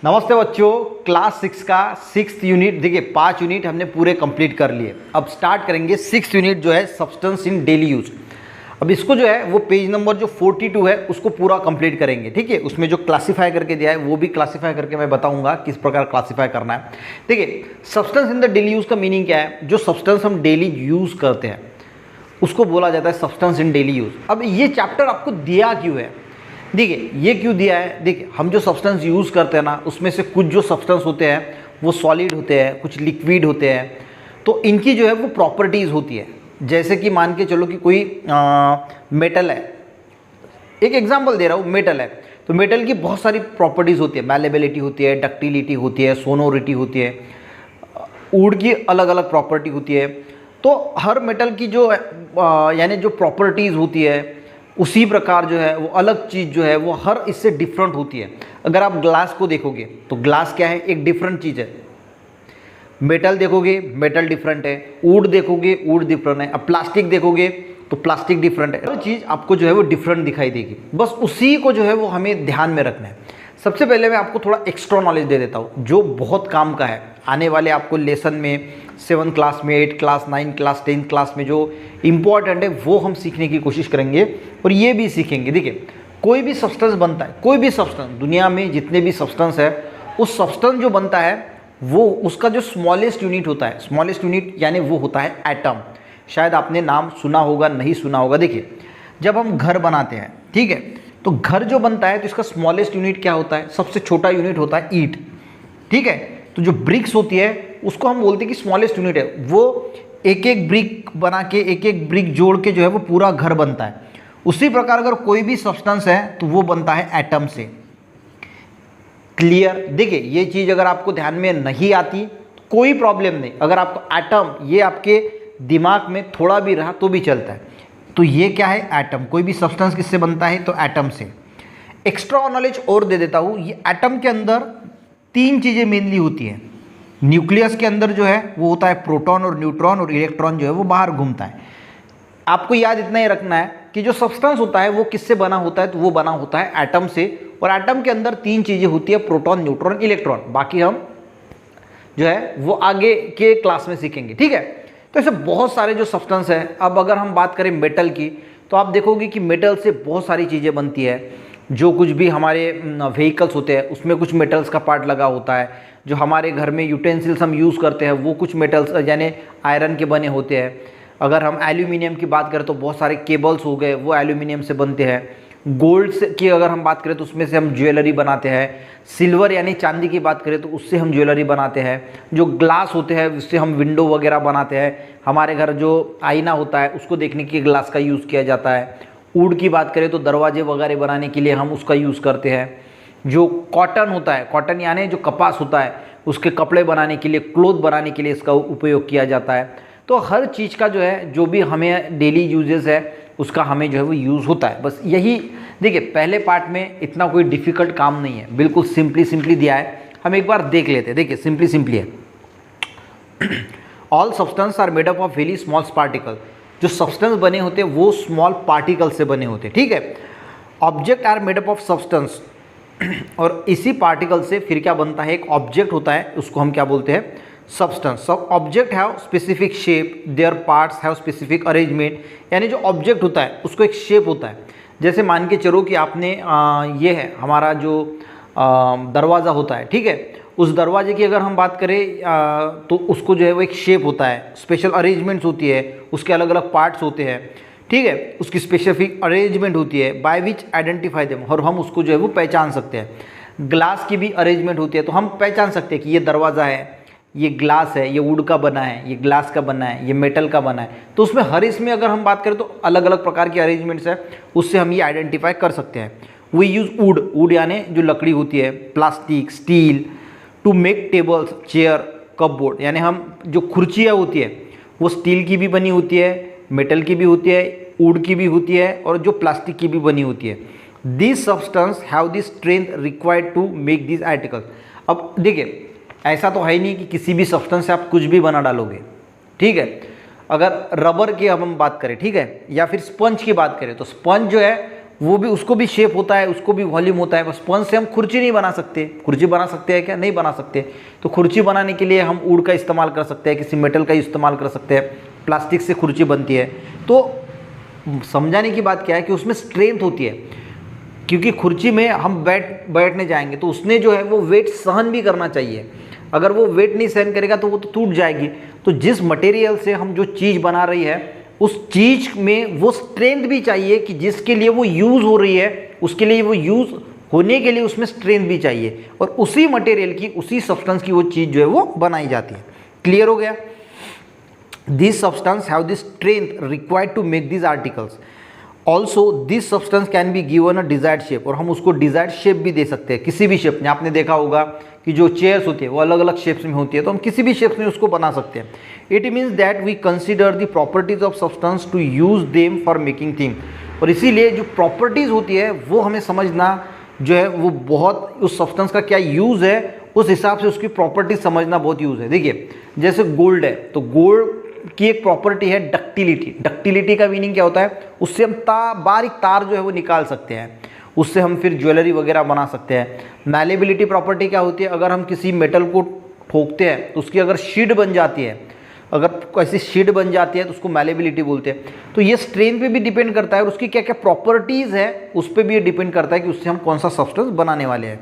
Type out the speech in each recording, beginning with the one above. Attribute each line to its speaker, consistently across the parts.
Speaker 1: नमस्ते बच्चों, क्लास 6 का 6th यूनिट देखिए 5 यूनिट हमने पूरे कंप्लीट कर लिए। अब स्टार्ट करेंगे 6th यूनिट जो है सब्सटेंस इन डेली यूज। अब इसको जो है वो पेज नंबर जो 42 है उसको पूरा कंप्लीट करेंगे। ठीक है, उसमें जो क्लासीफाई करके दिया है वो भी क्लासीफाई करके मैं बताऊंगा किस प्रकार क्लासीफाई करना है। देखिए substance in the daily use का मीनिंग क्या है? जो सब्सटेंस हम डेली यूज करते हैं उसको बोला जाता है सब्सटेंस इन डेली यूज। अब ये चैप्टर आपको दिया क्यों है? देखिए ये क्यों दिया है, देखिए हम जो सब्सटेंस यूज़ करते हैं ना उसमें से कुछ जो सब्सटेंस होते हैं वो सॉलिड होते हैं, कुछ लिक्विड होते हैं। तो इनकी जो है वो प्रॉपर्टीज़ होती है। जैसे कि मान के चलो कि कोई मेटल है, एक एग्जांपल दे रहा हूँ, मेटल है तो मेटल की बहुत सारी प्रॉपर्टीज़ होती है। मैलेबिलिटी होती है, डक्टिलिटी होती है, सोनोरिटी होती है, वुड की अलग अलग प्रॉपर्टी होती है। तो हर मेटल की जो यानी जो प्रॉपर्टीज़ होती है उसी प्रकार जो है वो अलग चीज़ जो है वो हर इससे डिफरेंट होती है। अगर आप ग्लास को देखोगे तो ग्लास क्या है, एक डिफरेंट चीज़ है। मेटल देखोगे, मेटल डिफरेंट है। वुड देखोगे, वुड डिफरेंट है। अब प्लास्टिक देखोगे तो प्लास्टिक डिफरेंट है। हर चीज़ आपको जो है वो डिफरेंट दिखाई देगी। बस उसी को जो है वो हमें ध्यान में रखना है। सबसे पहले मैं आपको थोड़ा एक्स्ट्रा नॉलेज दे देता हूँ जो बहुत काम का है। आने वाले आपको लेसन में 7th क्लास में, 8th class, 9th class, 10th class में जो इम्पॉर्टेंट है वो हम सीखने की कोशिश करेंगे और ये भी सीखेंगे। देखिए कोई भी सब्सटेंस बनता है, कोई भी सब्सटेंस, दुनिया में जितने भी सब्सटेंस है उस सब्सटेंस जो बनता है वो उसका जो स्मॉलेस्ट यूनिट होता है, स्मॉलेस्ट यूनिट यानी वो होता है एटम। शायद आपने नाम सुना होगा, नहीं सुना होगा। देखिए जब हम घर बनाते हैं, ठीक है, तो घर जो बनता है तो इसका स्मॉलेस्ट यूनिट क्या होता है? सबसे छोटा यूनिट होता है ईंट। ठीक है, तो जो ब्रिक्स होती है उसको हम बोलते हैं कि स्मॉलेस्ट यूनिट है। वो एक एक ब्रिक बना के, एक एक ब्रिक जोड़ के जो है वो पूरा घर बनता है। उसी प्रकार अगर कोई भी सब्सटेंस है तो वो बनता है एटम से। क्लियर? देखिए ये चीज़ अगर आपको ध्यान में नहीं आती तो कोई प्रॉब्लम नहीं। अगर आपको एटम ये आपके दिमाग में थोड़ा भी रहा तो भी चलता है। तो ये क्या है? एटम। कोई भी सब्सटेंस किससे बनता है? तो एटम से। एक्स्ट्रा नॉलेज और दे देता हूँ, ये एटम के अंदर 3 चीज़ें मेनली होती हैं। न्यूक्लियस के अंदर जो है वो होता है प्रोटॉन और न्यूट्रॉन, और इलेक्ट्रॉन जो है वो बाहर घूमता है। आपको याद इतना ही रखना है कि जो सब्सटेंस होता है वो किससे बना होता है? तो वो बना होता है एटम से। और एटम के अंदर 3 चीज़ें होती है, प्रोटॉन, न्यूट्रॉन, इलेक्ट्रॉन। बाकी हम जो है वो आगे के क्लास में सीखेंगे। ठीक है, तो ऐसे बहुत सारे जो सब्सटेंस है। अब अगर हम बात करें मेटल की तो आप देखोगे कि मेटल से बहुत सारी चीज़ें बनती है। जो कुछ भी हमारे व्हीकल्स होते हैं उसमें कुछ मेटल्स का पार्ट लगा होता है। जो हमारे घर में यूटेंसिल्स हम यूज़ करते हैं वो कुछ मेटल्स यानी आयरन के बने होते हैं। अगर हम एल्यूमिनियम की बात करें तो बहुत सारे केबल्स हो गए वो एल्यूमिनियम से बनते हैं। गोल्ड की अगर हम बात करें तो उसमें से हम ज्वेलरी बनाते हैं। सिल्वर यानी चांदी की बात करें तो उससे हम ज्वेलरी बनाते हैं। जो ग्लास होते हैं उससे हम विंडो वगैरह बनाते हैं। हमारे घर जो आईना होता है उसको देखने के ग्लास का यूज़ किया जाता है। वुड की बात करें तो दरवाजे वगैरह बनाने के लिए हम उसका यूज़ करते हैं। जो कॉटन होता है, कॉटन यानी जो कपास होता है उसके कपड़े बनाने के लिए, क्लोथ बनाने के लिए इसका उपयोग किया जाता है। तो हर चीज़ का जो है जो भी हमें डेली यूजेस है उसका हमें जो है वो यूज़ होता है। बस यही देखिए पहले पार्ट में इतना कोई डिफ़िकल्ट काम नहीं है, बिल्कुल सिंपली दिया है। हम एक बार देख लेते हैं। देखिए सिंपली है। All substance are made up of very small particle. जो सब्सटेंस बने होते हैं वो स्मॉल पार्टिकल से बने होते हैं। ठीक है, object are made up of substance. और इसी पार्टिकल से फिर क्या बनता है? एक ऑब्जेक्ट होता है, उसको हम क्या बोलते हैं? सब्सटेंस। सब object have specific shape, there parts have specific arrangement. यानी जो ऑब्जेक्ट होता है उसको एक शेप होता है। जैसे मान के चलो कि आपने ये है हमारा जो दरवाज़ा होता है, ठीक है, उस दरवाजे की अगर हम बात करें तो उसको जो है वो एक शेप होता है, स्पेशल अरेंजमेंट्स होती है, उसके अलग अलग पार्ट्स होते हैं। ठीक है, उसकी स्पेसिफिक अरेंजमेंट होती है बाय विच आइडेंटिफाई देम, और हम उसको जो है वो पहचान सकते हैं। ग्लास की भी अरेंजमेंट होती है तो हम पहचान सकते हैं कि ये दरवाज़ा है, ये ग्लास है, ये वुड का बना है, ये ग्लास का बना है, ये मेटल का बना है। तो उसमें हर इसमें अगर हम बात करें तो अलग अलग प्रकार की अरेंजमेंट्स है, उससे हम ये आइडेंटिफाई कर सकते हैं। वी यूज़ वुड, वुड यानी जो लकड़ी होती है, plastic, steel to make tables, chair, cupboard. यानी हम जो खुर्चियाँ होती है वो स्टील की भी बनी होती है, मेटल की भी होती है, वुड की भी होती है, और जो प्लास्टिक की भी बनी होती है। This substance have the strength required to make this articles. अब देखिए ऐसा तो है नहीं कि किसी भी सब्सटेंस से आप कुछ भी बना डालोगे। ठीक है, अगर रबर की हम बात करें, ठीक है, या फिर स्पंज की बात करें तो स्पंज जो है वो भी, उसको भी शेप होता है, उसको भी वॉल्यूम होता है। स्पंज से हम खुर्ची नहीं बना सकते। खुर्ची बना सकते हैं क्या? नहीं बना सकते। तो खुर्ची बनाने के लिए हम वुड का इस्तेमाल कर सकते हैं, किसी मेटल का इस्तेमाल कर सकते हैं। प्लास्टिक से खुर्ची बनती है। तो समझाने की बात क्या है कि उसमें स्ट्रेंथ होती है, क्योंकि खुर्ची में हम बैठने जाएंगे तो उसने जो है वो वेट सहन भी करना चाहिए। अगर वो वेट नहीं सहन करेगा तो वो तो टूट जाएगी। तो जिस मटेरियल से हम जो चीज़ बना रही है उस चीज़ में वो स्ट्रेंथ भी चाहिए कि जिसके लिए वो यूज़ हो रही है, उसके लिए वो यूज़ होने के लिए उसमें स्ट्रेंथ भी चाहिए, और उसी मटेरियल की, उसी सब्सटेंस की वो चीज़ जो है वो बनाई जाती है। क्लियर हो गया? These substances have the strength required to make these articles. Also, this substance can be given a desired shape, और हम उसको डिजायर्ड शेप भी दे सकते हैं, किसी भी शेप में। आपने देखा होगा कि जो चेयर्स होती है वो अलग अलग शेप्स में होती है, तो हम किसी भी शेप्स में उसको बना सकते हैं। It means that we consider the properties of substance to use them for making thing. और इसीलिए जो प्रॉपर्टीज होती है वो हमें समझना जो है वो बहुत, उस सब्सटेंस का क्या यूज़ है उस हिसाब से उसकी प्रॉपर्टीज समझना बहुत यूज़ है। देखिए जैसे गोल्ड है, तो गोल्ड की एक प्रॉपर्टी है डक्टिलिटी। डक्टिलिटी का मीनिंग क्या होता है? उससे हम बारीक तार जो है वो निकाल सकते हैं, उससे हम फिर ज्वेलरी वगैरह बना सकते हैं। मैलेबिलिटी प्रॉपर्टी क्या होती है? अगर हम किसी मेटल को ठोकते हैं तो उसकी अगर शीट बन जाती है, अगर ऐसी शीट बन जाती है तो उसको मैलेबिलिटी बोलते हैं। तो ये स्ट्रेंथ पे भी डिपेंड करता है और उसकी क्या क्या प्रॉपर्टीज़ है उस पर भी ये डिपेंड करता है कि उससे हम कौन सा सब्सटेंस बनाने वाले हैं।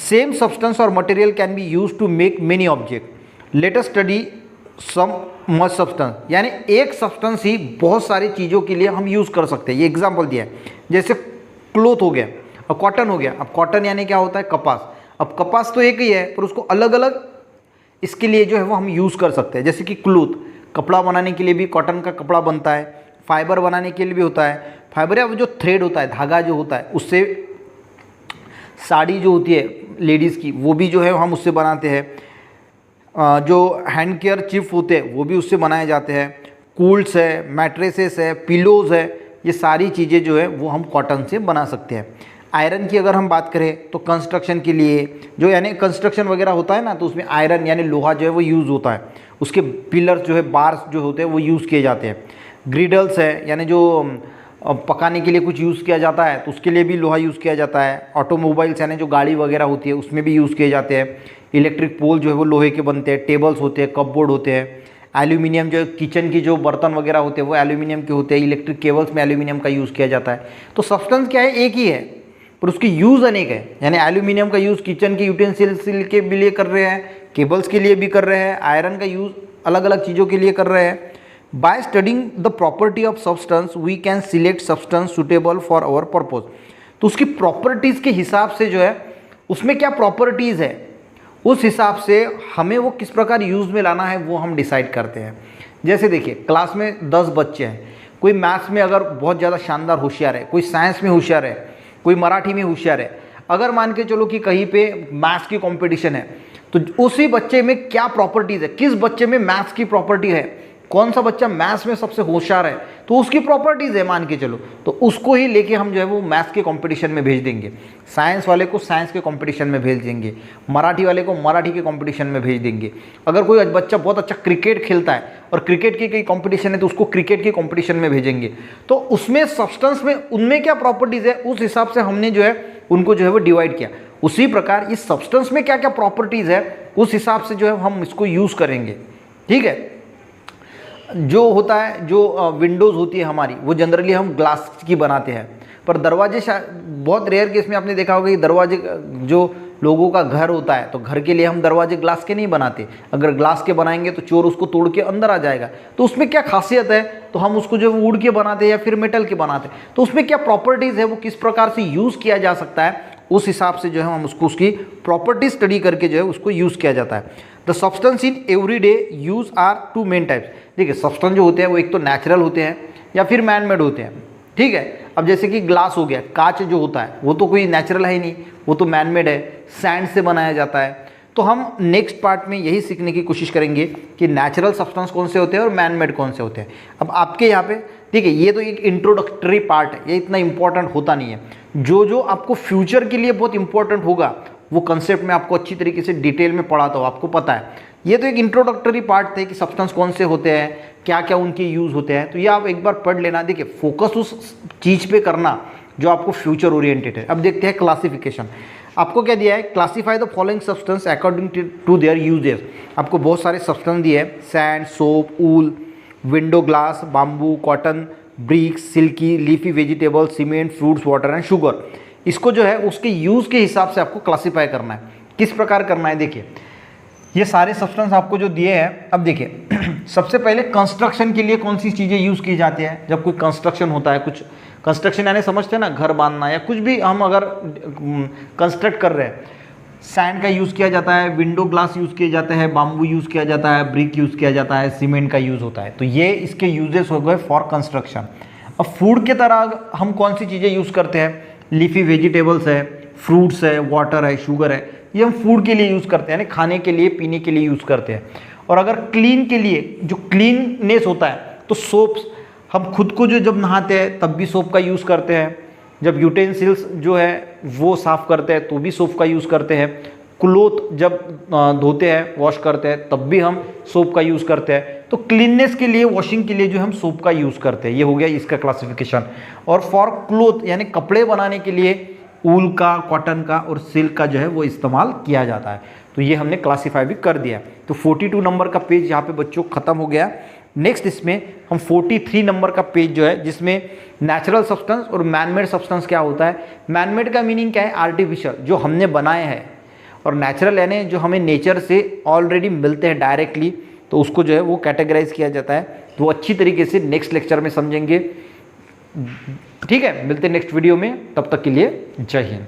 Speaker 1: सेम सब्सटेंस और material can be use to make many object. Let us study some much substance, यानी एक सब्सटेंस ही बहुत सारी चीज़ों के लिए हम यूज़ कर सकते हैं। ये एग्जांपल दिया है, जैसे क्लोथ हो गया और कॉटन हो गया। अब कॉटन यानी क्या होता है? कपास। अब कपास तो एक ही है पर उसको अलग अलग इसके लिए जो है वो हम यूज़ कर सकते हैं। जैसे कि क्लोथ, कपड़ा बनाने के लिए भी कॉटन का कपड़ा बनता है, फाइबर बनाने के लिए भी होता है फाइबर, या वो जो थ्रेड होता है, धागा जो होता है, उससे साड़ी जो होती है लेडीज़ की वो भी जो है हम उससे बनाते हैं। जो हैंड केयर चिप होते हैं वो भी उससे बनाए जाते हैं। कूल्स है, मैट्रेसेस है, पिलोज़ है, ये सारी चीज़ें जो है वो हम कॉटन से बना सकते हैं। आयरन की अगर हम बात करें तो कंस्ट्रक्शन के लिए जो यानी कंस्ट्रक्शन वगैरह होता है ना, तो उसमें आयरन यानी लोहा जो है वो यूज़ होता है। उसके पिलर्स जो है, बार्स जो होते हैं वो यूज़ किए जाते हैं। ग्रिडल्स है यानी जो पकाने के लिए कुछ यूज़ किया जाता है तो उसके लिए भी लोहा यूज़ किया जाता है। ऑटोमोबाइल्स यानी जो गाड़ी वगैरह होती है उसमें भी यूज़ किए जाते हैं। इलेक्ट्रिक पोल जो है वो लोहे के बनते हैं। टेबल्स होते हैं, कपबोर्ड होते हैं। एल्यूमिनियम जो किचन की जो बर्तन वगैरह होते हैं वो एल्यूमिनियम के होते हैं। इलेक्ट्रिक केबल्स में एल्यूमिनियम का यूज़ किया जाता है। तो सब्सटेंस क्या है? एक ही है पर उसकी यूज़ अनेक है। यानी एल्यूमिनियम का यूज़ किचन के यूटेंसिल्स के लिए कर रहे हैं, केबल्स के लिए भी कर रहे हैं, आयरन का यूज़ अलग अलग चीज़ों के लिए कर रहे हैं। By studying the property of substance we can select substance suitable for our purpose. तो उसकी प्रॉपर्टीज़ के हिसाब से जो है उसमें क्या प्रॉपर्टीज़ है उस हिसाब से हमें वो किस प्रकार यूज़ में लाना है वो हम डिसाइड करते हैं। जैसे देखिए क्लास में 10 बच्चे हैं, कोई मैथ्स में अगर बहुत ज़्यादा शानदार होशियार है, कोई साइंस में होशियार है, कोई मराठी में होशियार है। अगर मान के चलो कि कहीं पे मैथ्स की कंपटीशन है तो उसी बच्चे में क्या प्रॉपर्टीज़ है, किस बच्चे में मैथ्स की प्रॉपर्टी है, कौन सा बच्चा मैथ्स में सबसे होशियार है तो उसकी प्रॉपर्टीज़ है मान के चलो, तो उसको ही लेके हम जो है वो मैथ्स के कंपटीशन में भेज देंगे। साइंस वाले को साइंस के कंपटीशन में भेज देंगे, मराठी वाले को मराठी के कंपटीशन में भेज देंगे। अगर कोई बच्चा बहुत अच्छा क्रिकेट खेलता है और क्रिकेट की कोई कंपटीशन है तो उसको क्रिकेट के कंपटीशन में भेजेंगे। तो उसमें सब्सटेंस में उनमें क्या प्रॉपर्टीज़ है उस हिसाब से हमने जो है उनको जो है वो डिवाइड किया। उसी प्रकार इस सब्सटेंस में क्या क्या प्रॉपर्टीज़ है उस हिसाब से जो है हम इसको यूज़ करेंगे। ठीक है। जो होता है, जो विंडोज़ होती है हमारी, वो जनरली हम ग्लास की बनाते हैं, पर दरवाजे बहुत रेयर केस में आपने देखा होगा कि दरवाजे जो लोगों का घर होता है तो घर के लिए हम दरवाजे ग्लास के नहीं बनाते। अगर ग्लास के बनाएंगे तो चोर उसको तोड़ के अंदर आ जाएगा। तो उसमें क्या खासियत है तो हम उसको जो वुड के बनाते हैं या फिर मेटल के बनाते हैं, तो उसमें क्या प्रॉपर्टीज़ है, वो किस प्रकार से यूज़ किया जा सकता है, उस हिसाब से जो है हम उसको उसकी प्रॉपर्टी स्टडी करके जो है उसको यूज़ किया जाता है। The substance in everyday use are two main types. देखिए सब्सटेंस जो होते हैं वो एक तो नेचुरल होते हैं या फिर मैन मेड होते हैं। ठीक है। अब जैसे कि ग्लास हो गया, कांच जो होता है वो तो कोई नेचुरल है ही नहीं, वो तो मैन मेड है, सैंड से बनाया जाता है। तो हम नेक्स्ट पार्ट में यही सीखने की कोशिश करेंगे कि नेचुरल सब्सटेंस कौन से होते हैं और मैन मेड कौन से होते हैं। अब आपके यहाँ पे देखिए ये तो एक इंट्रोडक्टरी पार्ट है, ये इतना इंपॉर्टेंट होता नहीं है। जो जो आपको फ्यूचर के लिए बहुत इंपॉर्टेंट होगा वो कंसेप्ट में आपको अच्छी तरीके से डिटेल में पढ़ाता हो, आपको पता है। ये तो एक इंट्रोडक्टरी पार्ट थे कि सब्सटेंस कौन से होते हैं, क्या क्या उनके यूज़ होते हैं, तो ये आप एक बार पढ़ लेना। देखिए फोकस उस चीज़ पे करना जो आपको फ्यूचर ओरिएंटेड है। अब देखते हैं क्लासिफिकेशन। आपको क्या दिया है, classify the following substance according to their uses. आपको बहुत सारे सब्सटेंस दिए हैं, sand, soap, wool, window glass, bamboo, cotton, bricks, silky, leafy vegetable, cement, fruits, water and sugar. इसको जो है उसके यूज़ के हिसाब से आपको क्लासीफाई करना है। किस प्रकार करना है, देखिए ये सारे सब्सटेंस आपको जो दिए हैं। अब देखिए सबसे पहले कंस्ट्रक्शन के लिए कौन सी चीज़ें यूज़ की जाती है। जब कोई कंस्ट्रक्शन होता है, कुछ कंस्ट्रक्शन यानी समझते हैं ना, घर बांधना या कुछ भी हम अगर कंस्ट्रक्ट कर रहे हैं, सैंड का यूज़ किया जाता है, विंडो ग्लास यूज़ किए जाते हैं, बाम्बू यूज़ किया जाता है, ब्रिक यूज़ किया जाता है, सीमेंट का यूज़ होता है। तो ये इसके यूजेस हो गए फॉर कंस्ट्रक्शन। अब फूड के तरह हम कौन सी चीज़ें यूज़ करते हैं, लीफी वेजिटेबल्स है, फ्रूट्स है, वाटर है, शुगर है, ये हम फूड के लिए यूज़ करते हैं, यानी खाने के लिए, पीने के लिए यूज़ करते हैं। और अगर क्लीन के लिए, जो क्लीननेस होता है, तो सोप्स, हम खुद को जो जब नहाते हैं तब भी सोप का यूज़ करते हैं, जब यूटेंसिल्स जो है वो साफ़ करते हैं तो भी सोप का यूज़ करते हैं, क्लोथ जब धोते हैं, वॉश करते हैं तब भी हम सोप का यूज़ करते हैं। तो क्लीननेस के लिए, वॉशिंग के लिए जो हम सोप का यूज़ करते हैं। ये हो गया इसका क्लासिफिकेशन। और फॉर क्लोथ यानी कपड़े बनाने के लिए ऊल का, कॉटन का और सिल्क का जो है वो इस्तेमाल किया जाता है। तो ये हमने क्लासीफाई भी कर दिया। तो 42 नंबर का पेज यहाँ पे बच्चों ख़त्म हो गया। नेक्स्ट इसमें हम 43 नंबर का पेज जो है, जिसमें नेचुरल सब्सटेंस और मैनमेड सब्सटेंस क्या होता है। मैनमेड का मीनिंग क्या है, आर्टिफिशियल, जो हमने बनाए हैं, और नेचुरल यानी जो हमें नेचर से ऑलरेडी मिलते हैं डायरेक्टली, तो उसको जो है वो कैटेगराइज किया जाता है। तो अच्छी तरीके से नेक्स्ट लेक्चर में समझेंगे। ठीक है, मिलते हैं नेक्स्ट वीडियो में, तब तक के लिए जय हिंद।